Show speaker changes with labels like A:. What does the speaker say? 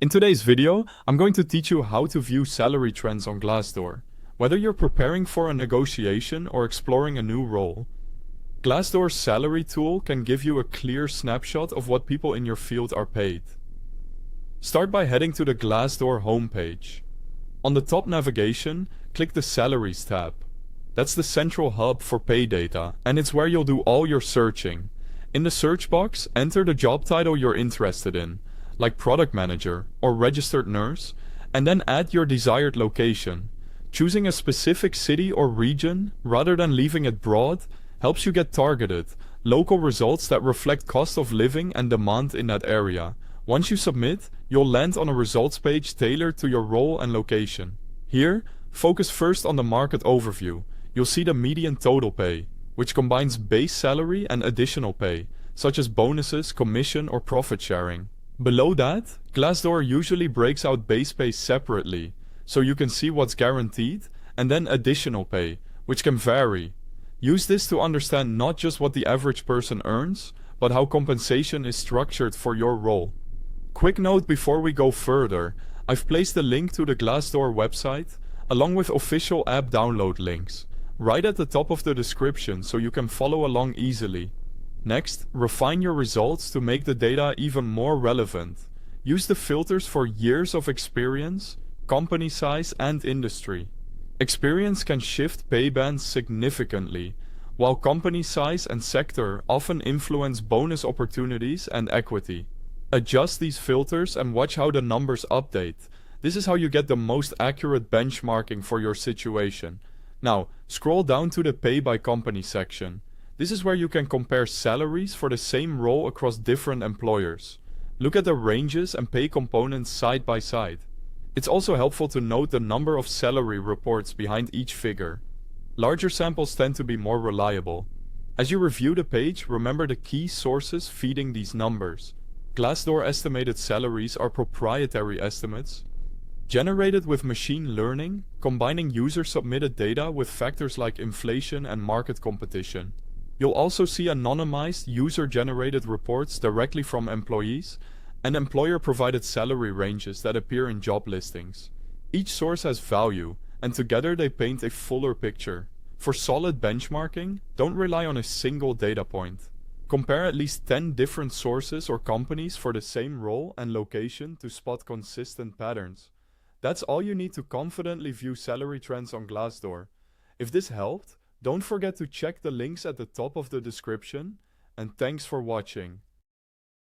A: In today's video, I'm going to teach you how to view salary trends on Glassdoor. Whether you're preparing for a negotiation or exploring a new role, Glassdoor's salary tool can give you a clear snapshot of what people in your field are paid. Start by heading to the Glassdoor homepage. On the top navigation, click the Salaries tab. That's the central hub for pay data, and it's where you'll do all your searching. In the search box, enter the job title you're interested in, like product manager or registered nurse, and then add your desired location. Choosing a specific city or region, rather than leaving it broad, helps you get targeted, local results that reflect cost of living and demand in that area. Once you submit, you'll land on a results page tailored to your role and location. Here, focus first on the market overview. You'll see the median total pay, which combines base salary and additional pay, such as bonuses, commission, or profit sharing. Below that, Glassdoor usually breaks out base pay separately, so you can see what's guaranteed, and then additional pay, which can vary. Use this to understand not just what the average person earns, but how compensation is structured for your role. Quick note before we go further, I've placed a link to the Glassdoor website, along with official app download links, right at the top of the description so you can follow along easily. Next, refine your results to make the data even more relevant. Use the filters for years of experience, company size, and industry. Experience can shift pay bands significantly, while company size and sector often influence bonus opportunities and equity. Adjust these filters and watch how the numbers update. This is how you get the most accurate benchmarking for your situation. Now, scroll down to the Pay by Company section. This is where you can compare salaries for the same role across different employers. Look at the ranges and pay components side by side. It's also helpful to note the number of salary reports behind each figure. Larger samples tend to be more reliable. As you review the page, remember the key sources feeding these numbers. Glassdoor estimated salaries are proprietary estimates, generated with machine learning, combining user-submitted data with factors like inflation and market competition. You'll also see anonymized, user-generated reports directly from employees and employer-provided salary ranges that appear in job listings. Each source has value, and together they paint a fuller picture. For solid benchmarking, don't rely on a single data point. Compare at least 10 different sources or companies for the same role and location to spot consistent patterns. That's all you need to confidently view salary trends on Glassdoor. If this helped, don't forget to check the links at the top of the description, and thanks for watching.